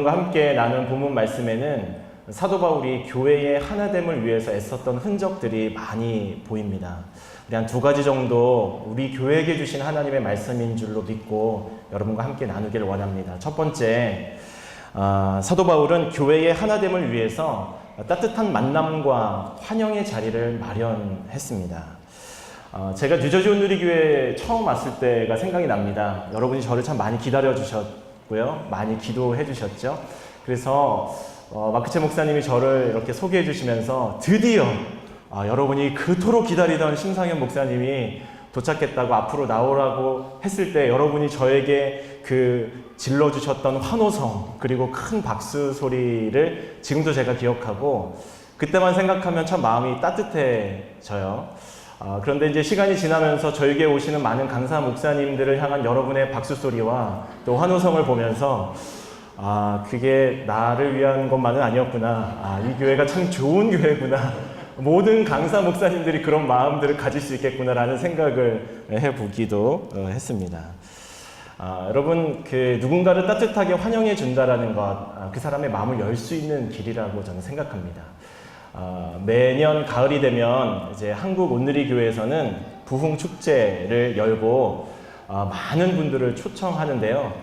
여러분과 함께 나눈 본문 말씀에는 사도 바울이 교회의 하나됨을 위해서 애썼던 흔적들이 많이 보입니다. 우리 한 두 가지 정도 우리 교회에게 주신 하나님의 말씀인 줄로 믿고 여러분과 함께 나누기를 원합니다. 첫 번째, 사도 바울은 교회의 하나됨을 위해서 따뜻한 만남과 환영의 자리를 마련했습니다. 제가 뉴저지 온누리교회 처음 왔을 때가 생각이 납니다. 여러분이 저를 참 많이 기다려 주셨고요. 많이 기도해 주셨죠. 그래서 마크채 목사님이 저를 이렇게 소개해 주시면서 드디어 여러분이 그토록 기다리던 심상현 목사님이 도착했다고 앞으로 나오라고 했을 때 여러분이 저에게 그 질러주셨던 환호성 그리고 큰 박수 소리를 지금도 제가 기억하고 그때만 생각하면 참 마음이 따뜻해져요. 그런데 이제 시간이 지나면서 저에게 오시는 많은 강사 목사님들을 향한 여러분의 박수 소리와 또 환호성을 보면서 그게 나를 위한 것만은 아니었구나. 이 교회가 참 좋은 교회구나. 모든 강사 목사님들이 그런 마음들을 가질 수 있겠구나라는 생각을 해보기도 했습니다. 여러분, 누군가를 따뜻하게 환영해 준다라는 것, 그 사람의 마음을 열 수 있는 길이라고 저는 생각합니다. 매년 가을이 되면 이제 한국 온누리교회에서는 부흥 축제를 열고 많은 분들을 초청하는데요.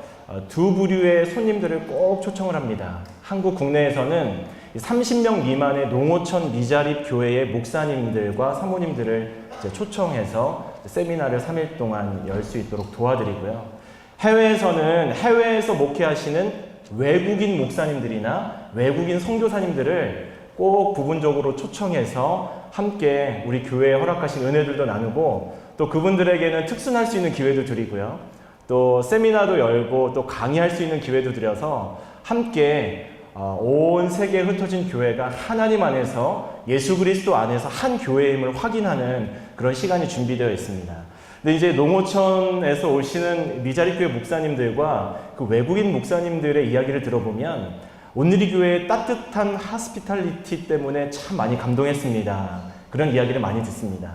두 부류의 손님들을 꼭 초청을 합니다. 한국 국내에서는 30명 미만의 농어촌 미자립 교회의 목사님들과 사모님들을 이제 초청해서 세미나를 3일 동안 열 수 있도록 도와드리고요. 해외에서는 해외에서 목회하시는 외국인 목사님들이나 외국인 선교사님들을 꼭 부분적으로 초청해서 함께 우리 교회에 허락하신 은혜들도 나누고 또 그분들에게는 특순할 수 있는 기회도 드리고요. 또 세미나도 열고 또 강의할 수 있는 기회도 드려서 함께 온 세계에 흩어진 교회가 하나님 안에서 예수 그리스도 안에서 한 교회임을 확인하는 그런 시간이 준비되어 있습니다. 근데 이제 농어촌에서 오시는 미자립교회 목사님들과 그 외국인 목사님들의 이야기를 들어보면 온누리교회의 따뜻한 하스피탈리티 때문에 참 많이 감동했습니다. 그런 이야기를 많이 듣습니다.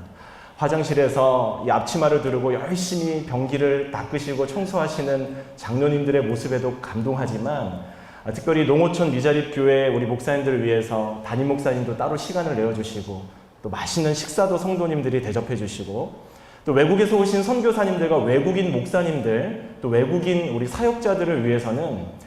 화장실에서 이 앞치마를 두르고 열심히 변기를 닦으시고 청소하시는 장로님들의 모습에도 감동하지만 특별히 농어촌 미자립교회 우리 목사님들을 위해서 담임 목사님도 따로 시간을 내어주시고 또 맛있는 식사도 성도님들이 대접해 주시고 또 외국에서 오신 선교사님들과 외국인 목사님들 또 외국인 우리 사역자들을 위해서는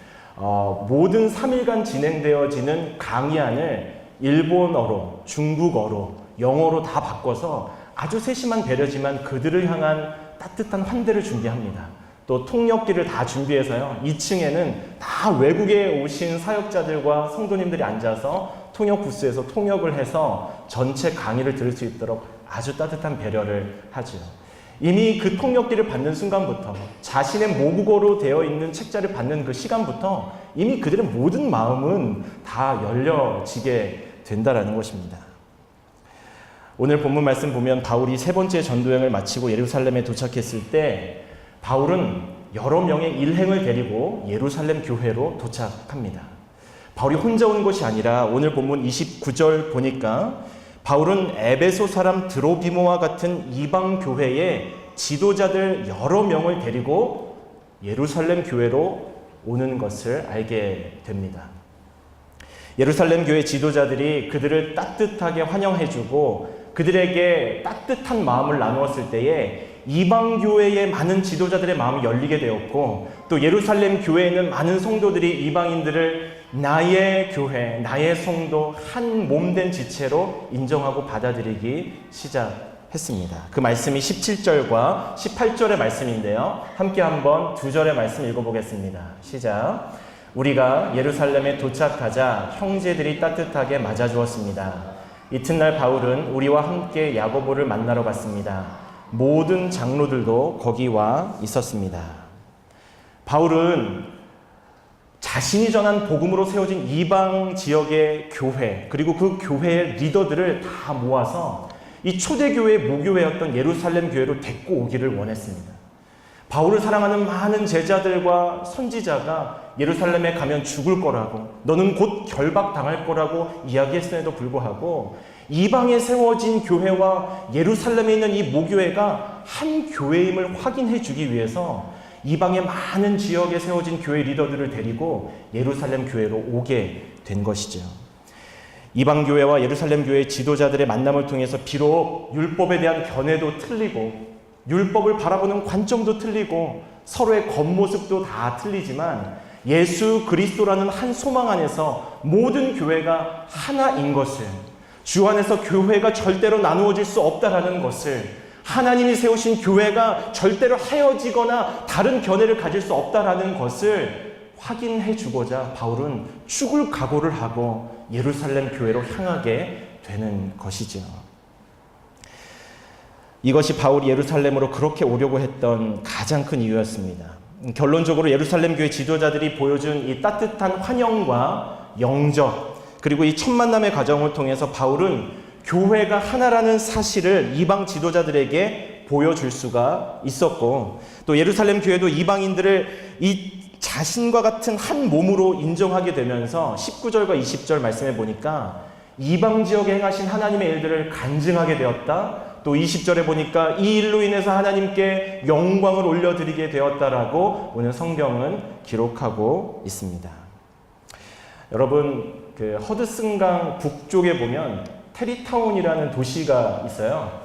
모든 3일간 진행되어지는 강의안을 일본어로, 중국어로, 영어로 다 바꿔서 아주 세심한 배려지만 그들을 향한 따뜻한 환대를 준비합니다. 또 통역기를 다 준비해서요. 2층에는 다 외국에 오신 사역자들과 성도님들이 앉아서 통역 부스에서 통역을 해서 전체 강의를 들을 수 있도록 아주 따뜻한 배려를 하죠. 이미 그 통역기를 받는 순간부터 자신의 모국어로 되어 있는 책자를 받는 그 시간부터 이미 그들의 모든 마음은 다 열려지게 된다라는 것입니다. 오늘 본문 말씀 보면 바울이 세 번째 전도여행을 마치고 예루살렘에 도착했을 때 바울은 여러 명의 일행을 데리고 예루살렘 교회로 도착합니다. 바울이 혼자 온 것이 아니라 오늘 본문 29절 보니까 바울은 에베소 사람 드로비모와 같은 이방 교회의 지도자들 여러 명을 데리고 예루살렘 교회로 오는 것을 알게 됩니다. 예루살렘 교회 지도자들이 그들을 따뜻하게 환영해주고 그들에게 따뜻한 마음을 나누었을 때에 이방 교회의 많은 지도자들의 마음이 열리게 되었고 또 예루살렘 교회에는 많은 성도들이 이방인들을 나의 교회, 나의 성도 한 몸된 지체로 인정하고 받아들이기 시작했습니다. 그 말씀이 17절과 18절의 말씀인데요. 함께 한번 두 절의 말씀 읽어보겠습니다. 시작. 우리가 예루살렘에 도착하자 형제들이 따뜻하게 맞아주었습니다. 이튿날 바울은 우리와 함께 야고보를 만나러 갔습니다. 모든 장로들도 거기 와 있었습니다. 바울은 자신이 전한 복음으로 세워진 이방 지역의 교회 그리고 그 교회의 리더들을 다 모아서 이 초대교회의 모교회였던 예루살렘 교회로 데리고 오기를 원했습니다. 바울을 사랑하는 많은 제자들과 선지자가 예루살렘에 가면 죽을 거라고 너는 곧 결박당할 거라고 이야기했음에도 불구하고 이방에 세워진 교회와 예루살렘에 있는 이 모교회가 한 교회임을 확인해 주기 위해서 이방의 많은 지역에 세워진 교회 리더들을 데리고 예루살렘 교회로 오게 된 것이죠. 이방 교회와 예루살렘 교회의 지도자들의 만남을 통해서 비록 율법에 대한 견해도 틀리고 율법을 바라보는 관점도 틀리고 서로의 겉모습도 다 틀리지만 예수 그리스도라는 한 소망 안에서 모든 교회가 하나인 것을, 주 안에서 교회가 절대로 나누어질 수 없다라는 것을, 하나님이 세우신 교회가 절대로 헤어지거나 다른 견해를 가질 수 없다라는 것을 확인해 주고자 바울은 죽을 각오를 하고 예루살렘 교회로 향하게 되는 것이죠. 이것이 바울이 예루살렘으로 그렇게 오려고 했던 가장 큰 이유였습니다. 결론적으로 예루살렘 교회 지도자들이 보여준 이 따뜻한 환영과 영접, 그리고 이 첫 만남의 과정을 통해서 바울은 교회가 하나라는 사실을 이방 지도자들에게 보여줄 수가 있었고, 또 예루살렘 교회도 이방인들을 이 자신과 같은 한 몸으로 인정하게 되면서 19절과 20절 말씀해 보니까 이방 지역에 행하신 하나님의 일들을 간증하게 되었다. 또 20절에 보니까 이 일로 인해서 하나님께 영광을 올려드리게 되었다라고 오늘 성경은 기록하고 있습니다. 여러분, 그 허드슨강 북쪽에 보면 테리타운이라는 도시가 있어요.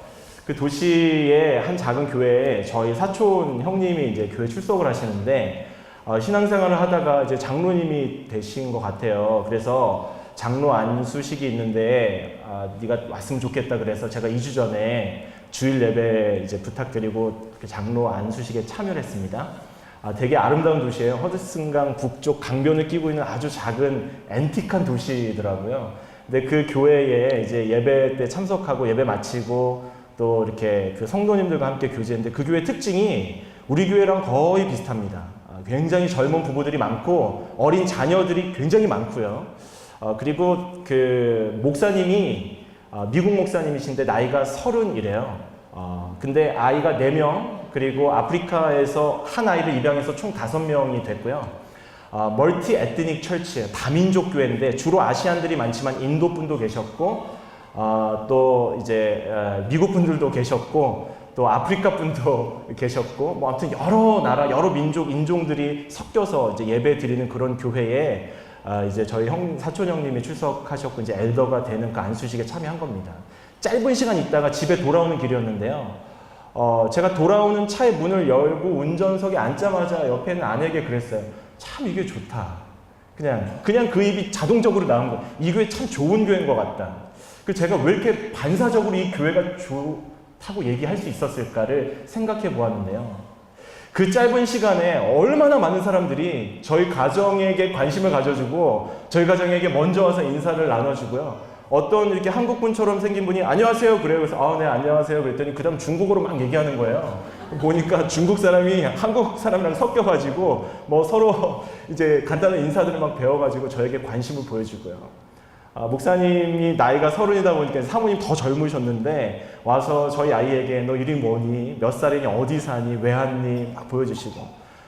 그 도시의 한 작은 교회에 저희 사촌 형님이 이제 교회 출석을 하시는데 신앙생활을 하다가 이제 장로님이 되신 것 같아요. 그래서 장로 안수식이 있는데 네가 왔으면 좋겠다 그래서 제가 2주 전에 주일 예배 이제 부탁드리고 장로 안수식에 참여를 했습니다. 되게 아름다운 도시예요. 허드슨강 북쪽 강변을 끼고 있는 아주 작은 앤틱한 도시더라고요. 근데 그 교회에 이제 예배 때 참석하고 예배 마치고 또 이렇게 그 성도님들과 함께 교제했는데 그 교회 특징이 우리 교회랑 거의 비슷합니다. 굉장히 젊은 부부들이 많고 어린 자녀들이 굉장히 많고요. 그리고 그 목사님이 미국 목사님이신데 나이가 30이래요. 근데 아이가 4명, 그리고 아프리카에서 한 아이를 입양해서 총 5명이 됐고요. 멀티 에트닉 철치, 다민족 교회인데 주로 아시안들이 많지만 인도 분도 계셨고, 또 이제 미국 분들도 계셨고, 또 아프리카 분도 계셨고, 뭐 아무튼 여러 나라, 여러 민족, 인종들이 섞여서 이제 예배 드리는 그런 교회에 이제 저희 사촌 형님이 출석하셨고 이제 엘더가 되는 그 안수식에 참여한 겁니다. 짧은 시간 있다가 집에 돌아오는 길이었는데요. 제가 돌아오는 차의 문을 열고 운전석에 앉자마자 옆에 있는 아내에게 그랬어요. 참 이게 좋다. 그냥 그 입이 자동적으로 나온 거. 이 교회 참 좋은 교회인 것 같다. 그 제가 왜 이렇게 반사적으로 이 교회가 좋다고 얘기할 수 있었을까를 생각해 보았는데요. 그 짧은 시간에 얼마나 많은 사람들이 저희 가정에게 관심을 가져주고 저희 가정에게 먼저 와서 인사를 나눠주고요. 어떤 이렇게 한국분처럼 생긴 분이 안녕하세요 그래요. 그래서 네 안녕하세요 그랬더니 그 다음 중국어로 막 얘기하는 거예요. 보니까 중국 사람이 한국 사람이랑 섞여가지고 뭐 서로 이제 간단한 인사들을 막 배워가지고 저에게 관심을 보여주고요. 목사님이 나이가 30이다 보니까 사모님 더 젊으셨는데 와서 저희 아이에게 너 이름이 뭐니? 몇 살이니? 어디 사니? 왜 왔니? 막 보여주시고,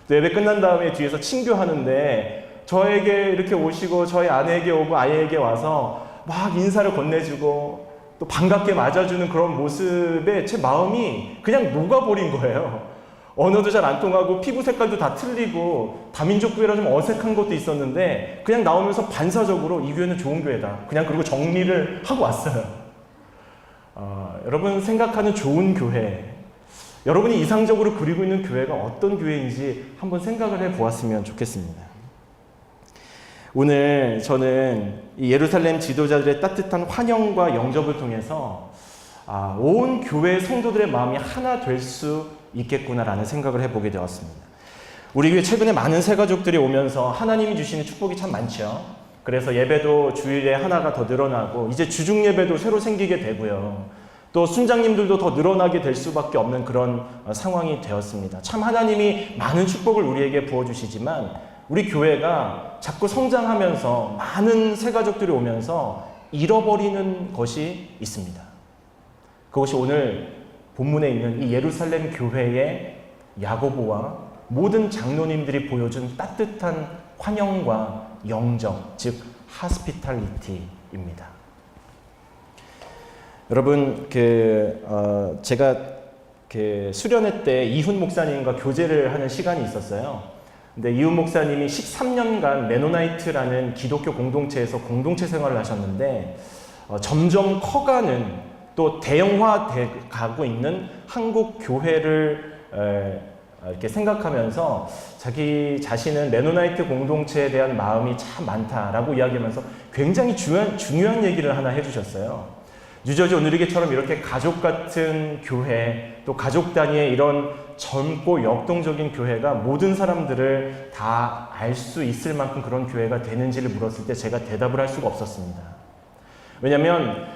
또 예배 끝난 다음에 뒤에서 친교하는데 저에게 이렇게 오시고 저희 아내에게 오고 아이에게 와서 막 인사를 건네주고 또 반갑게 맞아주는 그런 모습에 제 마음이 그냥 녹아버린 거예요. 언어도 잘 안 통하고 피부 색깔도 다 틀리고 다민족 교회라 좀 어색한 것도 있었는데 그냥 나오면서 반사적으로 이 교회는 좋은 교회다. 그냥 그리고 정리를 하고 왔어요. 여러분 생각하는 좋은 교회, 여러분이 이상적으로 그리고 있는 교회가 어떤 교회인지 한번 생각을 해보았으면 좋겠습니다. 오늘 저는 이 예루살렘 지도자들의 따뜻한 환영과 영접을 통해서 온 교회 성도들의 마음이 하나 될 수 있겠구나라는 생각을 해보게 되었습니다. 우리 교회 최근에 많은 새가족들이 오면서 하나님이 주시는 축복이 참 많죠. 그래서 예배도 주일에 하나가 더 늘어나고 이제 주중 예배도 새로 생기게 되고요. 또 순장님들도 더 늘어나게 될 수밖에 없는 그런 상황이 되었습니다. 참 하나님이 많은 축복을 우리에게 부어주시지만 우리 교회가 자꾸 성장하면서 많은 새가족들이 오면서 잃어버리는 것이 있습니다. 그것이 오늘 본문에 있는 이 예루살렘 교회의 야고보와 모든 장로님들이 보여준 따뜻한 환영과 영접, 즉 하스피탈리티입니다. 여러분, 제가 이렇게 수련회 때 이훈 목사님과 교제를 하는 시간이 있었어요. 근데 이훈 목사님이 13년간 메노나이트라는 기독교 공동체에서 공동체 생활을 하셨는데 점점 커가는 또 대형화돼 가고 있는 한국 교회를 이렇게 생각하면서 자기 자신은 메노나이트 공동체에 대한 마음이 참 많다라고 이야기하면서 굉장히 중요한 얘기를 하나 해주셨어요. 뉴저지 오늘리교처럼 이렇게 가족 같은 교회, 또 가족 단위의 이런 젊고 역동적인 교회가 모든 사람들을 다 알 수 있을 만큼 그런 교회가 되는지를 물었을 때 제가 대답을 할 수가 없었습니다. 왜냐하면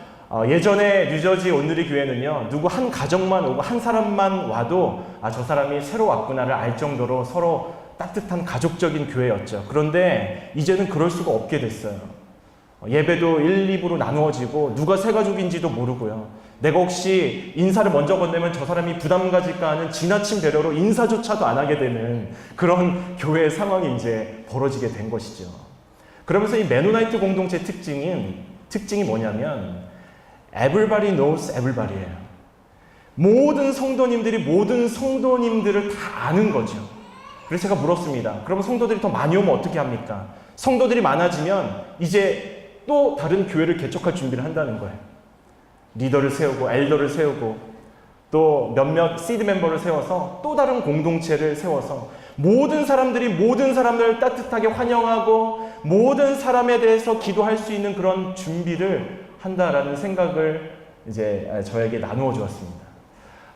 예전에 뉴저지 온누리 교회는요, 누구 한 가정만 오고 한 사람만 와도 저 사람이 새로 왔구나를 알 정도로 서로 따뜻한 가족적인 교회였죠. 그런데 이제는 그럴 수가 없게 됐어요. 예배도 1, 2부로 나누어지고 누가 새 가족인지도 모르고요. 내가 혹시 인사를 먼저 건네면 저 사람이 부담 가질까 하는 지나친 배려로 인사조차도 안 하게 되는 그런 교회의 상황이 이제 벌어지게 된 것이죠. 그러면서 이 메노나이트 공동체 특징이 뭐냐면 Everybody knows everybody예요. 모든 성도님들이 모든 성도님들을 다 아는 거죠. 그래서 제가 물었습니다. 그러면 성도들이 더 많이 오면 어떻게 합니까? 성도들이 많아지면 이제 또 다른 교회를 개척할 준비를 한다는 거예요. 리더를 세우고 엘더를 세우고 또 몇몇 시드 멤버를 세워서 또 다른 공동체를 세워서 모든 사람들이 모든 사람들을 따뜻하게 환영하고 모든 사람에 대해서 기도할 수 있는 그런 준비를 한다라는 생각을 이제 저에게 나누어 주었습니다.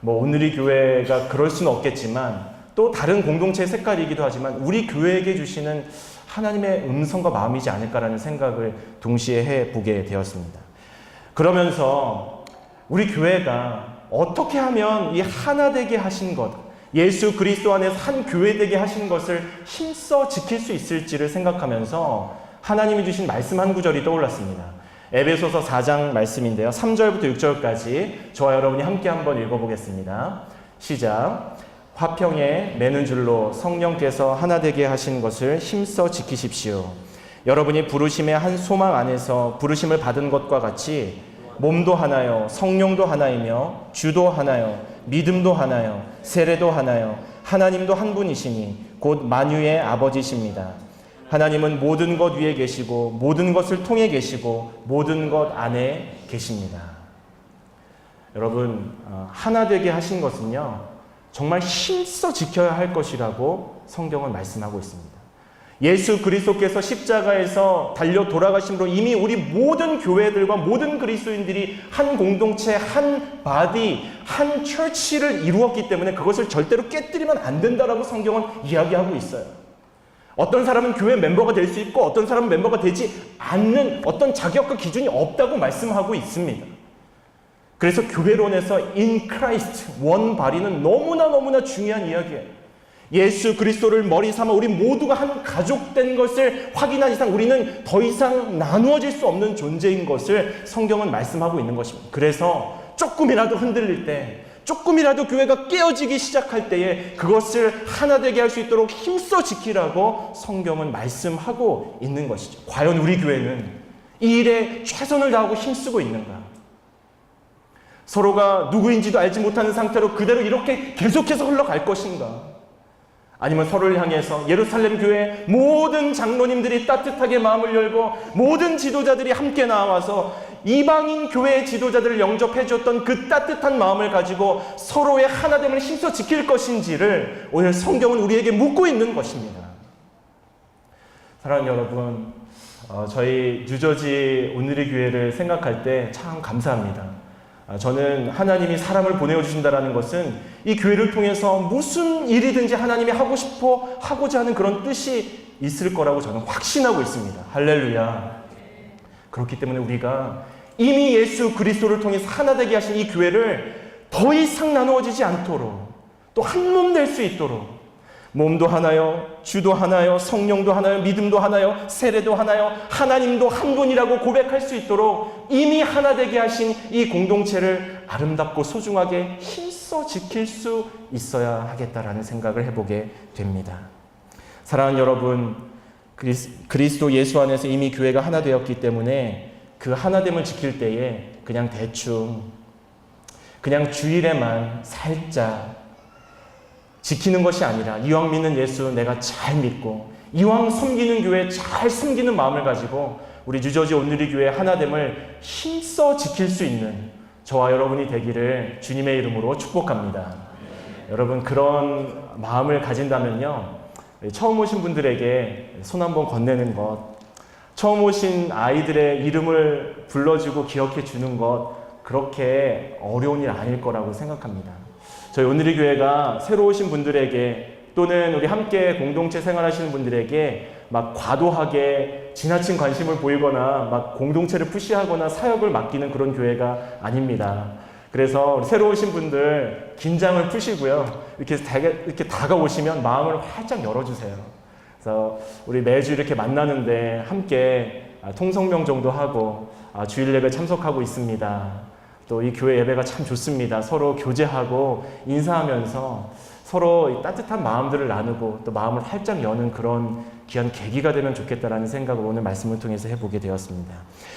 오늘의 교회가 그럴 수는 없겠지만 또 다른 공동체의 색깔이기도 하지만 우리 교회에게 주시는 하나님의 음성과 마음이지 않을까라는 생각을 동시에 해보게 되었습니다. 그러면서 우리 교회가 어떻게 하면 이 하나 되게 하신 것, 예수 그리스도 안에서 한 교회 되게 하신 것을 힘써 지킬 수 있을지를 생각하면서 하나님이 주신 말씀 한 구절이 떠올랐습니다. 에베소서 4장 말씀인데요. 3절부터 6절까지 저와 여러분이 함께 한번 읽어보겠습니다. 시작. 화평에 매는 줄로 성령께서 하나 되게 하신 것을 힘써 지키십시오. 여러분이 부르심의 한 소망 안에서 부르심을 받은 것과 같이 몸도 하나요, 성령도 하나이며 주도 하나요, 믿음도 하나요, 세례도 하나요, 하나님도 한 분이시니 곧 만유의 아버지십니다. 하나님은 모든 것 위에 계시고 모든 것을 통해 계시고 모든 것 안에 계십니다. 여러분, 하나 되게 하신 것은요, 정말 힘써 지켜야 할 것이라고 성경은 말씀하고 있습니다. 예수 그리스도께서 십자가에서 달려 돌아가심으로 이미 우리 모든 교회들과 모든 그리스도인들이 한 공동체, 한 바디, 한 처치를 이루었기 때문에 그것을 절대로 깨뜨리면 안 된다라고 성경은 이야기하고 있어요. 어떤 사람은 교회 멤버가 될 수 있고 어떤 사람은 멤버가 되지 않는 어떤 자격과 기준이 없다고 말씀하고 있습니다. 그래서 교회론에서 in Christ, one body는 너무나 중요한 이야기예요. 예수 그리스도를 머리 삼아 우리 모두가 한 가족된 것을 확인한 이상 우리는 더 이상 나누어질 수 없는 존재인 것을 성경은 말씀하고 있는 것입니다. 그래서 조금이라도 흔들릴 때, 조금이라도 교회가 깨어지기 시작할 때에 그것을 하나 되게 할 수 있도록 힘써 지키라고 성경은 말씀하고 있는 것이죠. 과연 우리 교회는 이 일에 최선을 다하고 힘쓰고 있는가? 서로가 누구인지도 알지 못하는 상태로 그대로 이렇게 계속해서 흘러갈 것인가? 아니면 서로를 향해서 예루살렘 교회 모든 장로님들이 따뜻하게 마음을 열고 모든 지도자들이 함께 나와서 이방인 교회의 지도자들을 영접해 줬던 그 따뜻한 마음을 가지고 서로의 하나됨을 힘써 지킬 것인지를 오늘 성경은 우리에게 묻고 있는 것입니다. 사랑하는 여러분, 저희 뉴저지 오늘의 교회를 생각할 때 참 감사합니다. 저는 하나님이 사람을 보내주신다는 것은 이 교회를 통해서 무슨 일이든지 하나님이 하고자 하는 그런 뜻이 있을 거라고 저는 확신하고 있습니다. 할렐루야. 그렇기 때문에 우리가 이미 예수 그리스도를 통해서 하나 되게 하신 이 교회를 더 이상 나누어지지 않도록 또 한 몸 될 수 있도록 몸도 하나요, 주도 하나요, 성령도 하나요, 믿음도 하나요, 세례도 하나요, 하나님도 한 분이라고 고백할 수 있도록 이미 하나 되게 하신 이 공동체를 아름답고 소중하게 힘써 지킬 수 있어야 하겠다라는 생각을 해보게 됩니다. 사랑하는 여러분, 그리스도 예수 안에서 이미 교회가 하나 되었기 때문에 그 하나됨을 지킬 때에 그냥 대충 그냥 주일에만 살짝 지키는 것이 아니라 이왕 믿는 예수 내가 잘 믿고 이왕 섬기는 교회 잘 섬기는 마음을 가지고 우리 뉴저지 온누리 교회 하나됨을 힘써 지킬 수 있는 저와 여러분이 되기를 주님의 이름으로 축복합니다. 여러분 그런 마음을 가진다면요, 처음 오신 분들에게 손 한번 건네는 것, 처음 오신 아이들의 이름을 불러주고 기억해 주는 것, 그렇게 어려운 일 아닐 거라고 생각합니다. 저희 온누리 교회가 새로 오신 분들에게 또는 우리 함께 공동체 생활하시는 분들에게 막 과도하게 지나친 관심을 보이거나 막 공동체를 푸시하거나 사역을 맡기는 그런 교회가 아닙니다. 그래서 새로 오신 분들 긴장을 푸시고요. 이렇게 다가오시면 마음을 활짝 열어주세요. 그래서 우리 매주 이렇게 만나는데 함께 통성명 정도 하고 주일 예배 참석하고 있습니다. 또 이 교회 예배가 참 좋습니다. 서로 교제하고 인사하면서 서로 따뜻한 마음들을 나누고 또 마음을 활짝 여는 그런 귀한 계기가 되면 좋겠다라는 생각을 오늘 말씀을 통해서 해보게 되었습니다.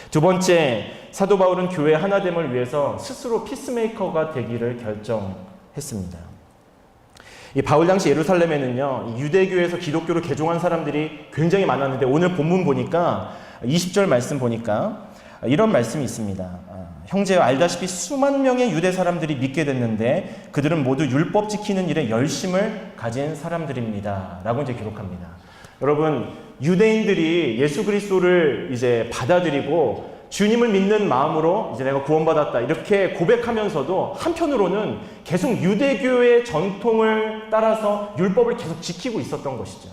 두 번째, 사도 바울은 교회 하나됨을 위해서 스스로 피스메이커가 되기를 결정했습니다. 이 바울 당시 예루살렘에는요, 유대교에서 기독교로 개종한 사람들이 굉장히 많았는데 오늘 본문 보니까 20절 말씀 보니까 이런 말씀이 있습니다. 형제여 알다시피 수만 명의 유대 사람들이 믿게 됐는데 그들은 모두 율법 지키는 일에 열심을 가진 사람들입니다. 라고 이제 기록합니다. 여러분, 유대인들이 예수 그리스도를 이제 받아들이고 주님을 믿는 마음으로 이제 내가 구원받았다 이렇게 고백하면서도 한편으로는 계속 유대교의 전통을 따라서 율법을 계속 지키고 있었던 것이죠.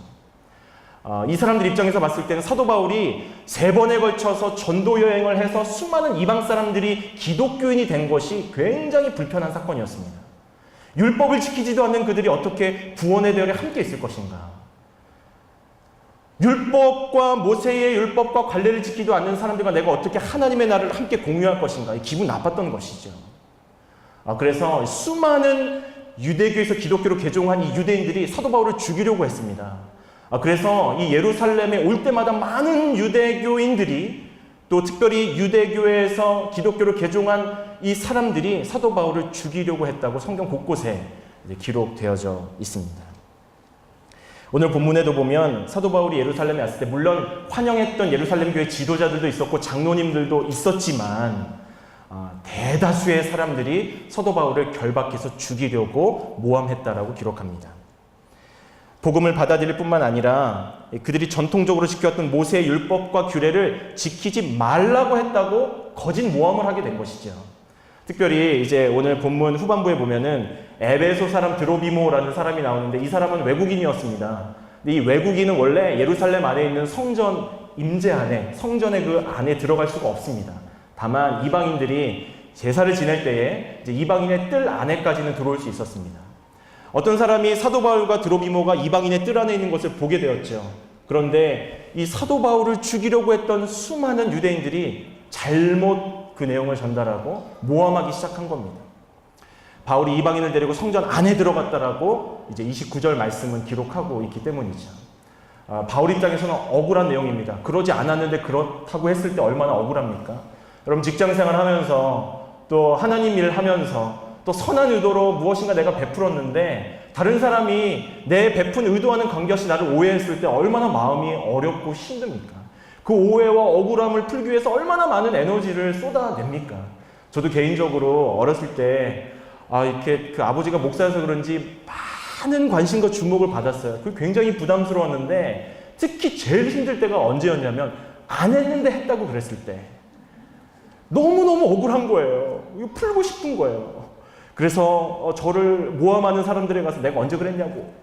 이 사람들 입장에서 봤을 때는 사도 바울이 3번에 걸쳐서 전도 여행을 해서 수많은 이방 사람들이 기독교인이 된 것이 굉장히 불편한 사건이었습니다. 율법을 지키지도 않는 그들이 어떻게 구원의 대열에 함께 있을 것인가? 율법과 모세의 율법과 관례를 지키지도 않는 사람들과 내가 어떻게 하나님의 나라를 함께 공유할 것인가? 기분 나빴던 것이죠. 그래서 수많은 유대교에서 기독교로 개종한 이 유대인들이 사도 바울을 죽이려고 했습니다. 그래서 이 예루살렘에 올 때마다 많은 유대교인들이 또 특별히 유대교에서 기독교로 개종한 이 사람들이 사도 바울을 죽이려고 했다고 성경 곳곳에 기록되어져 있습니다. 오늘 본문에도 보면 사도 바울이 예루살렘에 왔을 때 물론 환영했던 예루살렘 교회 지도자들도 있었고 장로님들도 있었지만 대다수의 사람들이 사도 바울을 결박해서 죽이려고 모함했다라고 기록합니다. 복음을 받아들일 뿐만 아니라 그들이 전통적으로 지켰던 모세의 율법과 규례를 지키지 말라고 했다고 거짓 모함을 하게 된 것이죠. 특별히 이제 오늘 본문 후반부에 보면은 에베소 사람 드로비모라는 사람이 나오는데 이 사람은 외국인이었습니다. 근데 이 외국인은 원래 예루살렘 안에 있는 성전 임재 안에, 성전의 그 안에 들어갈 수가 없습니다. 다만 이방인들이 제사를 지낼 때에 이제 이방인의 뜰 안에까지는 들어올 수 있었습니다. 어떤 사람이 사도 바울과 드로비모가 이방인의 뜰 안에 있는 것을 보게 되었죠. 그런데 이 사도 바울을 죽이려고 했던 수많은 유대인들이 잘못 그 내용을 전달하고 모함하기 시작한 겁니다. 바울이 이방인을 데리고 성전 안에 들어갔다라고 이제 29절 말씀은 기록하고 있기 때문이죠. 바울 입장에서는 억울한 내용입니다. 그러지 않았는데 그렇다고 했을 때 얼마나 억울합니까? 여러분 직장생활 하면서 또 하나님 일을 하면서 또 선한 의도로 무엇인가 내가 베풀었는데 다른 사람이 내 베푼 의도와는 관계없이 나를 오해했을 때 얼마나 마음이 어렵고 힘듭니까? 그 오해와 억울함을 풀기 위해서 얼마나 많은 에너지를 쏟아냅니까? 저도 개인적으로 어렸을 때 이렇게 그 아버지가 목사여서 그런지 많은 관심과 주목을 받았어요. 그게 굉장히 부담스러웠는데 특히 제일 힘들 때가 언제였냐면 안 했는데 했다고 그랬을 때 너무너무 억울한 거예요. 이거 풀고 싶은 거예요. 그래서 저를 모함하는 사람들에 가서 내가 언제 그랬냐고,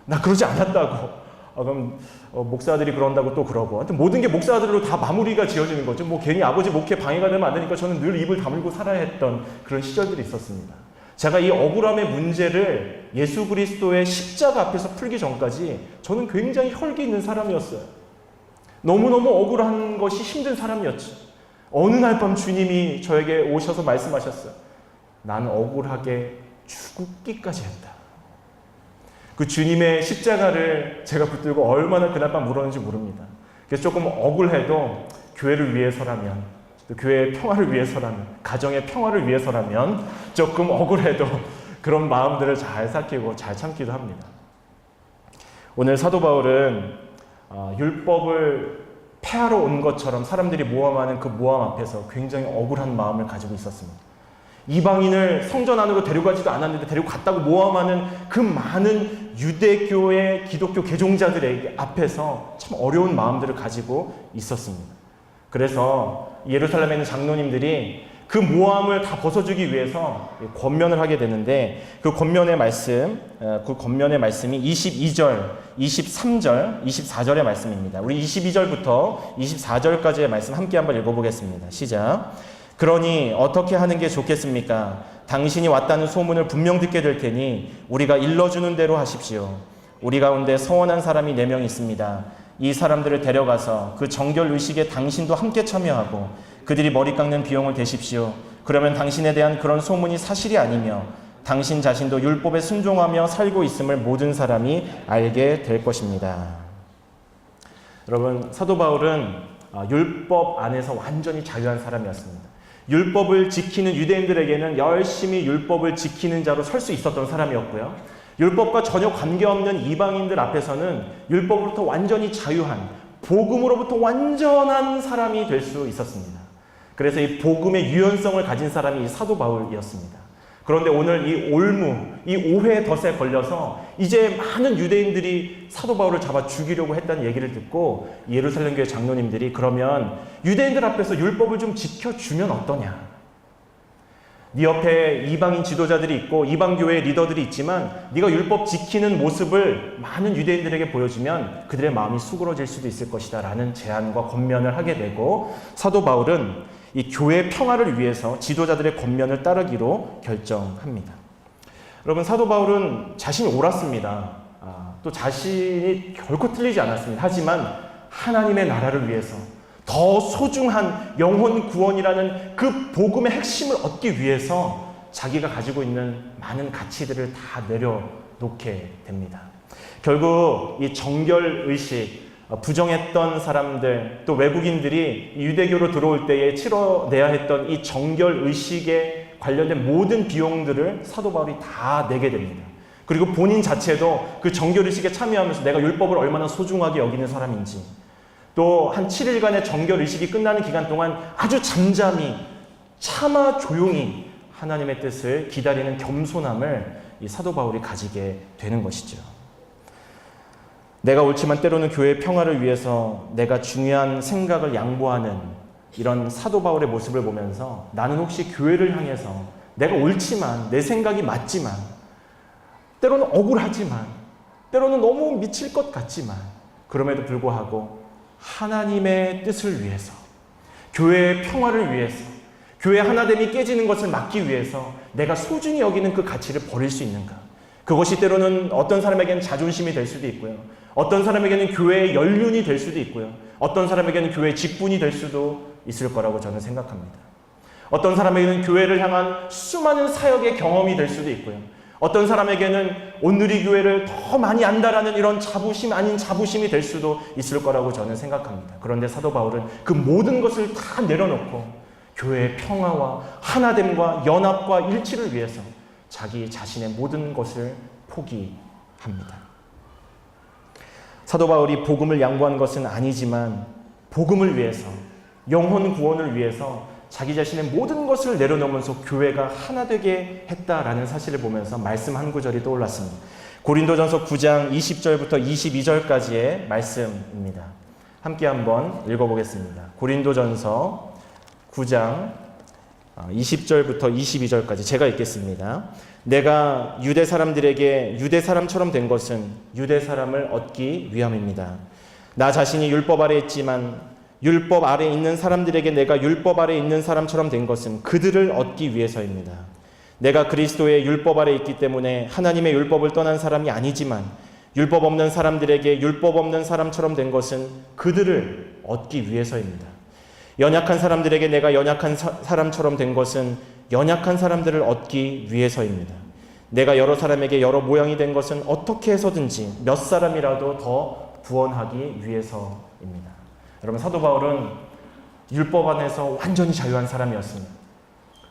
나 그러지 않았다고, 그럼 목사들이 그런다고 또 그러고, 하여튼 모든 게 목사들로 다 마무리가 지어지는 거죠. 뭐 괜히 아버지 목회 방해가 되면 안 되니까 저는 늘 입을 다물고 살아야 했던 그런 시절들이 있었습니다. 제가 이 억울함의 문제를 예수 그리스도의 십자가 앞에서 풀기 전까지 저는 굉장히 혈기 있는 사람이었어요. 너무너무 억울한 것이 힘든 사람이었죠. 어느 날 밤 주님이 저에게 오셔서 말씀하셨어요. 난 억울하게 죽기까지 했다. 그 주님의 십자가를 제가 붙들고 얼마나 그날 밤 울었는지 모릅니다. 그래서 조금 억울해도 교회를 위해서라면 또 교회의 평화를 위해서라면, 가정의 평화를 위해서라면 조금 억울해도 그런 마음들을 잘 삭히고 잘 참기도 합니다. 오늘 사도 바울은 율법을 폐하러 온 것처럼 사람들이 모함하는 그 모함 앞에서 굉장히 억울한 마음을 가지고 있었습니다. 이방인을 성전 안으로 데려가지도 않았는데 데리고 갔다고 모함하는 그 많은 유대교의 기독교 개종자들에게 앞에서 참 어려운 마음들을 가지고 있었습니다. 그래서 예루살렘에 있는 장로님들이 그 모함을 다 벗어주기 위해서 권면을 하게 되는데, 그 권면의 말씀이 22절, 23절, 24절의 말씀입니다. 우리 22절부터 24절까지의 말씀 함께 한번 읽어보겠습니다. 시작. 그러니 어떻게 하는 게 좋겠습니까? 당신이 왔다는 소문을 분명 듣게 될 테니 우리가 일러주는 대로 하십시오. 우리 가운데 서원한 사람이 4명 있습니다. 이 사람들을 데려가서 그 정결 의식에 당신도 함께 참여하고 그들이 머리 깎는 비용을 대십시오. 그러면 당신에 대한 그런 소문이 사실이 아니며 당신 자신도 율법에 순종하며 살고 있음을 모든 사람이 알게 될 것입니다. 여러분, 사도 바울은 율법 안에서 완전히 자유한 사람이었습니다. 율법을 지키는 유대인들에게는 열심히 율법을 지키는 자로 설 수 있었던 사람이었고요. 율법과 전혀 관계없는 이방인들 앞에서는 율법으로부터 완전히 자유한, 복음으로부터 완전한 사람이 될 수 있었습니다. 그래서 이 복음의 유연성을 가진 사람이 이 사도 바울이었습니다. 그런데 오늘 이 올무, 이 오해의 덫에 걸려서 이제 많은 유대인들이 사도 바울을 잡아 죽이려고 했다는 얘기를 듣고 예루살렘 교회 장로님들이 그러면 유대인들 앞에서 율법을 좀 지켜주면 어떠냐? 네 옆에 이방인 지도자들이 있고 이방 교회 리더들이 있지만 네가 율법 지키는 모습을 많은 유대인들에게 보여주면 그들의 마음이 수그러질 수도 있을 것이다 라는 제안과 권면을 하게 되고, 사도 바울은 이 교회 평화를 위해서 지도자들의 권면을 따르기로 결정합니다. 여러분, 사도 바울은 자신이 옳았습니다. 또 자신이 결코 틀리지 않았습니다. 하지만 하나님의 나라를 위해서 더 소중한 영혼 구원이라는 그 복음의 핵심을 얻기 위해서 자기가 가지고 있는 많은 가치들을 다 내려놓게 됩니다. 결국 이 정결의식, 부정했던 사람들, 또 외국인들이 유대교로 들어올 때에 치러내야 했던 이 정결의식에 관련된 모든 비용들을 사도 바울이 다 내게 됩니다. 그리고 본인 자체도 그 정결의식에 참여하면서 내가 율법을 얼마나 소중하게 여기는 사람인지, 또 한 7일간의 정결의식이 끝나는 기간 동안 아주 잠잠히 차마 조용히 하나님의 뜻을 기다리는 겸손함을 이 사도 바울이 가지게 되는 것이죠. 내가 옳지만 때로는 교회의 평화를 위해서 내가 중요한 생각을 양보하는 이런 사도 바울의 모습을 보면서 나는 혹시 교회를 향해서 내가 옳지만, 내 생각이 맞지만, 때로는 억울하지만, 때로는 너무 미칠 것 같지만, 그럼에도 불구하고 하나님의 뜻을 위해서, 교회의 평화를 위해서, 교회 하나됨이 깨지는 것을 막기 위해서 내가 소중히 여기는 그 가치를 버릴 수 있는가? 그것이 때로는 어떤 사람에게는 자존심이 될 수도 있고요. 어떤 사람에게는 교회의 연륜이 될 수도 있고요. 어떤 사람에게는 교회의 직분이 될 수도 있을 거라고 저는 생각합니다. 어떤 사람에게는 교회를 향한 수많은 사역의 경험이 될 수도 있고요. 어떤 사람에게는 온누리 교회를 더 많이 안다라는 이런 자부심 아닌 자부심이 될 수도 있을 거라고 저는 생각합니다. 그런데 사도 바울은 그 모든 것을 다 내려놓고 교회의 평화와 하나됨과 연합과 일치를 위해서 자기 자신의 모든 것을 포기합니다. 사도 바울이 복음을 양보한 것은 아니지만 복음을 위해서, 영혼 구원을 위해서 자기 자신의 모든 것을 내려놓으면서 교회가 하나 되게 했다라는 사실을 보면서 말씀 한 구절이 떠올랐습니다. 고린도전서 9장 20절부터 22절까지의 말씀입니다. 함께 한번 읽어보겠습니다. 고린도전서 9장 20절부터 22절까지 제가 읽겠습니다. 내가 유대 사람들에게 유대 사람처럼 된 것은 유대 사람을 얻기 위함입니다. 나 자신이 율법 아래 있지만 율법 아래 있는 사람들에게 내가 율법 아래 있는 사람처럼 된 것은 그들을 얻기 위해서입니다. 내가 그리스도의 율법 아래 있기 때문에 하나님의 율법을 떠난 사람이 아니지만 율법 없는 사람들에게 율법 없는 사람처럼 된 것은 그들을 얻기 위해서입니다. 연약한 사람들에게 내가 연약한 사람처럼 된 것은 연약한 사람들을 얻기 위해서입니다. 내가 여러 사람에게 여러 모양이 된 것은 어떻게 해서든지 몇 사람이라도 더 구원하기 위해서입니다. 여러분, 사도 바울은 율법 안에서 완전히 자유한 사람이었습니다.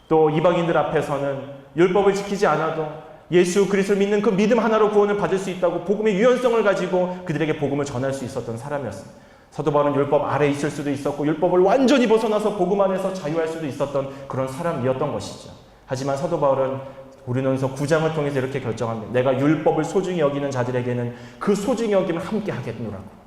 또 이방인들 앞에서는 율법을 지키지 않아도 예수 그리스도를 믿는 그 믿음 하나로 구원을 받을 수 있다고 복음의 유연성을 가지고 그들에게 복음을 전할 수 있었던 사람이었습니다. 사도 바울은 율법 아래에 있을 수도 있었고 율법을 완전히 벗어나서 복음 안에서 자유할 수도 있었던 그런 사람이었던 것이죠. 하지만 사도 바울은 고린도전서 9장을 통해서 이렇게 결정합니다. 내가 율법을 소중히 여기는 자들에게는 그 소중히 여김을 함께 하겠노라고.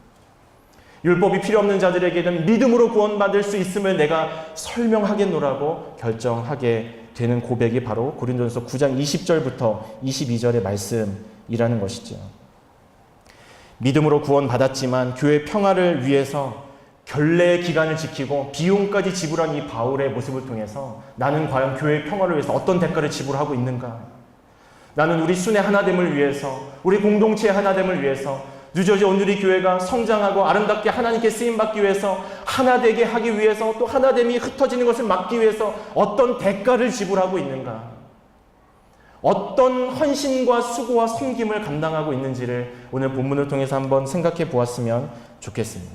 율법이 필요 없는 자들에게는 믿음으로 구원받을 수 있음을 내가 설명하겠노라고 결정하게 되는 고백이 바로 고린도전서 9장 20절부터 22절의 말씀이라는 것이죠. 믿음으로 구원받았지만 교회 평화를 위해서 결례의 기간을 지키고 비용까지 지불한 이 바울의 모습을 통해서 나는 과연 교회의 평화를 위해서 어떤 대가를 지불하고 있는가? 나는 우리 순회 하나됨을 위해서, 우리 공동체의 하나됨을 위해서, 뉴저지 온누리 교회가 성장하고 아름답게 하나님께 쓰임받기 위해서, 하나되게 하기 위해서, 또 하나됨이 흩어지는 것을 막기 위해서 어떤 대가를 지불하고 있는가? 어떤 헌신과 수고와 섬김을 감당하고 있는지를 오늘 본문을 통해서 한번 생각해 보았으면 좋겠습니다.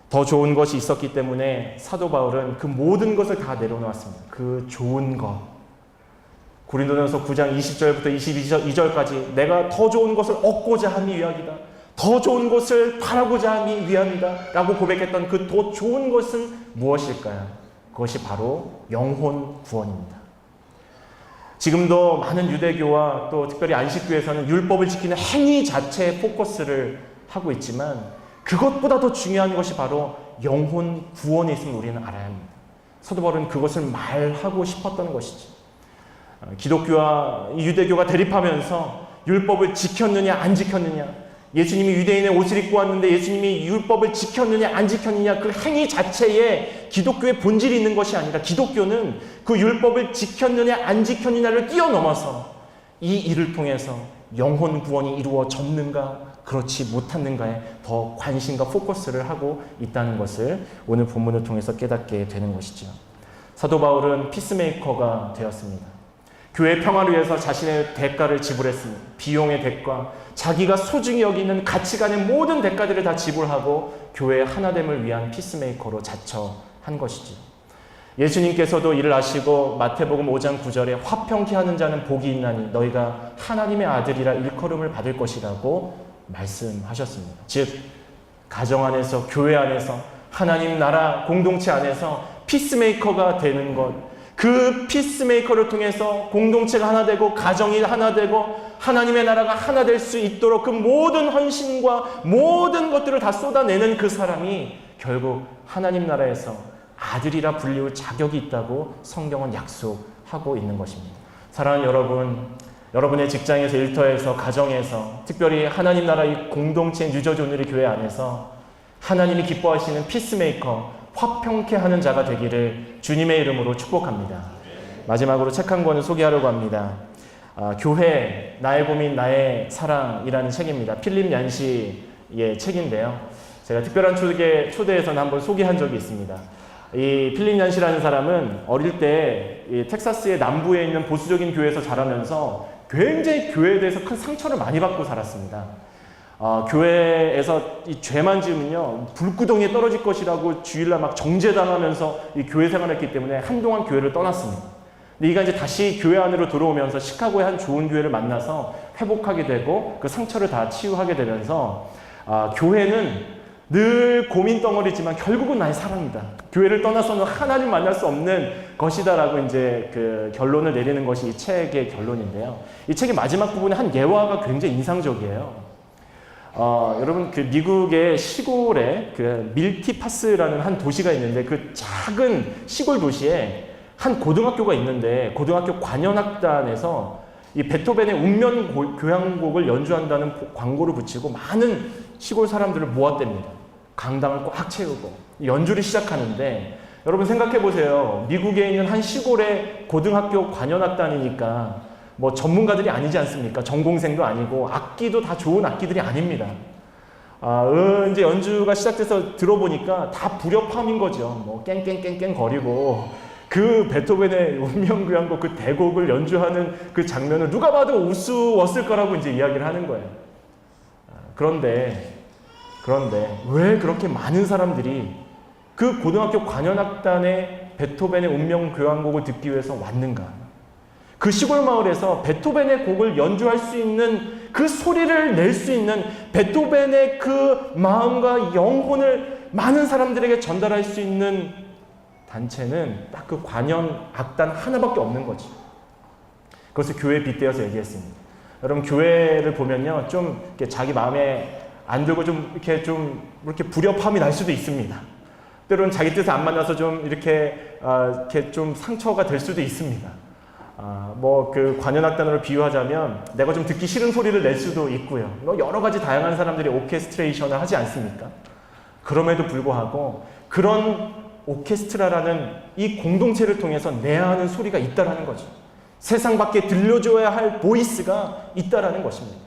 더 좋은 것이 있었기 때문에 사도 바울은 그 모든 것을 다 내려놓았습니다. 그 좋은 것. 고린도전서 9장 20절부터 22절까지 내가 더 좋은 것을 얻고자 함이 위함이다. 더 좋은 것을 바라고자 함이 위함이다. 라고 고백했던 그 더 좋은 것은 무엇일까요? 그것이 바로 영혼 구원입니다. 지금도 많은 유대교와 또 특별히 안식교에서는 율법을 지키는 행위 자체에 포커스를 하고 있지만 그것보다 더 중요한 것이 바로 영혼 구원에 있음을 우리는 알아야 합니다. 사도 바울은 그것을 말하고 싶었던 것이지. 기독교와 유대교가 대립하면서 율법을 지켰느냐 안 지켰느냐, 예수님이 유대인의 옷을 입고 왔는데 예수님이 율법을 지켰느냐 안 지켰느냐, 그 행위 자체에 기독교의 본질이 있는 것이 아니라 기독교는 그 율법을 지켰느냐 안 지켰느냐를 뛰어넘어서 이 일을 통해서 영혼 구원이 이루어졌는가 그렇지 못했는가에 더 관심과 포커스를 하고 있다는 것을 오늘 본문을 통해서 깨닫게 되는 것이죠. 사도 바울은 피스메이커가 되었습니다. 교회의 평화를 위해서 자신의 대가를 지불했습니다. 비용의 대가, 자기가 소중히 여기는 가치관의 모든 대가들을 다 지불하고 교회의 하나됨을 위한 피스메이커로 자처한 것이죠. 예수님께서도 이를 아시고 마태복음 5장 9절에 화평케 하는 자는 복이 있나니 너희가 하나님의 아들이라 일컬음을 받을 것이라고 말씀하셨습니다. 즉 가정 안에서, 교회 안에서, 하나님 나라 공동체 안에서 피스메이커가 되는 것, 그 피스메이커를 통해서 공동체가 하나 되고 가정이 하나 되고 하나님의 나라가 하나 될 수 있도록 그 모든 헌신과 모든 것들을 다 쏟아내는 그 사람이 결국 하나님 나라에서 아들이라 불리울 자격이 있다고 성경은 약속하고 있는 것입니다. 사랑하는 여러분, 여러분의 직장에서, 일터에서, 가정에서, 특별히 하나님 나라의 공동체 뉴저지 온누리 교회 안에서 하나님이 기뻐하시는 피스메이커, 화평케 하는 자가 되기를 주님의 이름으로 축복합니다. 마지막으로 책 한 권을 소개하려고 합니다. 교회, 나의 고민, 나의 사랑이라는 책입니다. 필립 얀시의 책인데요. 제가 특별한 초대에서는 한번 소개한 적이 있습니다. 이 필립 얀시라는 사람은 어릴 때 이 텍사스의 남부에 있는 보수적인 교회에서 자라면서 굉장히 교회에 대해서 큰 상처를 많이 받고 살았습니다. 교회에서 이 죄만 지으면요 불구덩이에 떨어질 것이라고 주일날 막 정죄당하면서 이 교회 생활했기 때문에 한동안 교회를 떠났습니다. 근데 이가 이제 다시 교회 안으로 들어오면서 시카고의 한 좋은 교회를 만나서 회복하게 되고 그 상처를 다 치유하게 되면서 교회는 늘 고민 덩어리지만 결국은 나의 사랑이다. 교회를 떠나서는 하나님 만날 수 없는 것이다라고 이제 그 결론을 내리는 것이 이 책의 결론인데요. 이 책의 마지막 부분에 한 예화가 굉장히 인상적이에요. 여러분 그 미국의 시골에 그 밀티파스라는 한 도시가 있는데 그 작은 시골 도시에 한 고등학교가 있는데 고등학교 관현악단에서 이 베토벤의 운명 교향곡을 연주한다는 광고를 붙이고 많은 시골 사람들을 모았답니다. 강당을 꽉 채우고 연주를 시작하는데 여러분 생각해 보세요. 미국에 있는 한 시골의 고등학교 관현악단이니까 뭐 전문가들이 아니지 않습니까? 전공생도 아니고 악기도 다 좋은 악기들이 아닙니다. 이제 연주가 시작돼서 들어보니까 다 불협화음인 거죠. 뭐 깽깽깽깽 거리고 그 베토벤의 운명교향곡 그 대곡을 연주하는 그 장면을 누가 봐도 우스웠을 거라고 이제 이야기를 하는 거예요. 그런데 왜 그렇게 많은 사람들이 그 고등학교 관현악단에 베토벤의 운명교향곡을 듣기 위해서 왔는가? 그 시골 마을에서 베토벤의 곡을 연주할 수 있는 그 소리를 낼 수 있는 베토벤의 그 마음과 영혼을 많은 사람들에게 전달할 수 있는 단체는 딱 그 관현악단 하나밖에 없는 거지. 그것을 교회에 빗대어서 얘기했습니다. 여러분, 교회를 보면요, 좀 이렇게 자기 마음에 안 들고 좀 이렇게 불협화음이 날 수도 있습니다. 때로는 자기 뜻에 안 만나서 좀 이렇게 좀 상처가 될 수도 있습니다. 뭐 그 관현악단으로 비유하자면 내가 좀 듣기 싫은 소리를 낼 수도 있고요. 여러 가지 다양한 사람들이 오케스트레이션을 하지 않습니까? 그럼에도 불구하고 그런 오케스트라라는 이 공동체를 통해서 내야 하는 소리가 있다라는 거죠. 세상 밖에 들려줘야 할 보이스가 있다라는 것입니다.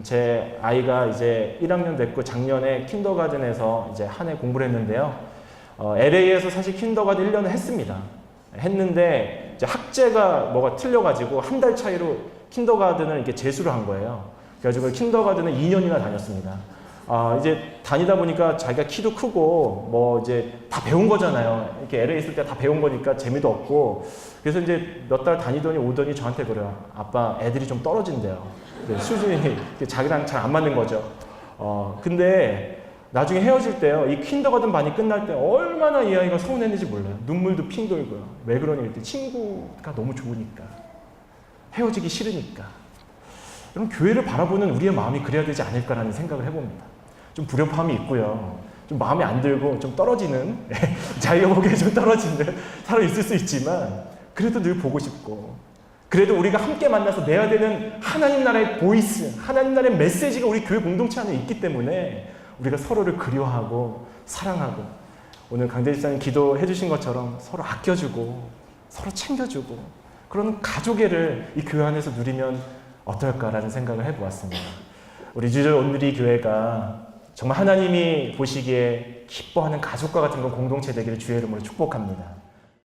제 아이가 이제 1학년 됐고 작년에 킨더가든에서 이제 한 해 공부를 했는데요. LA에서 사실 킨더가든 1년을 했습니다. 했는데 이제 학제가 뭐가 틀려가지고 한 달 차이로 킨더가든을 이렇게 재수를 한 거예요. 그래가지고 킨더가든을 2년이나 다녔습니다. 이제 다니다 보니까 자기가 키도 크고 뭐 이제 다 배운 거잖아요. 이렇게 LA 있을 때 다 배운 거니까 재미도 없고. 그래서 이제 몇 달 다니더니 오더니 저한테 그래요. 아빠, 애들이 좀 떨어진대요. 수준이 자기랑 잘 안 맞는 거죠. 근데 나중에 헤어질 때요, 이 킨더가든 반이 끝날 때 얼마나 이 아이가 서운했는지 몰라요. 눈물도 핑 돌고요. 왜 그러니? 그랬더니 친구가 너무 좋으니까. 헤어지기 싫으니까. 그럼 교회를 바라보는 우리의 마음이 그래야 되지 않을까라는 생각을 해봅니다. 좀 불협화음이 있고요. 좀 마음에 안 들고 좀 떨어지는, 자기가 보기에 좀 떨어지는 사람이 있을 수 있지만, 그래도 늘 보고 싶고, 그래도 우리가 함께 만나서 내야 되는 하나님 나라의 보이스, 하나님 나라의 메시지가 우리 교회 공동체 안에 있기 때문에 우리가 서로를 그리워하고 사랑하고, 오늘 강대 집사님 기도해 주신 것처럼 서로 아껴주고 서로 챙겨주고 그런 가족애를 이 교회 안에서 누리면 어떨까라는 생각을 해보았습니다. 우리 주절 온누리 교회가 정말 하나님이 보시기에 기뻐하는 가족과 같은 건 공동체 되기를 주의 이름으로 축복합니다.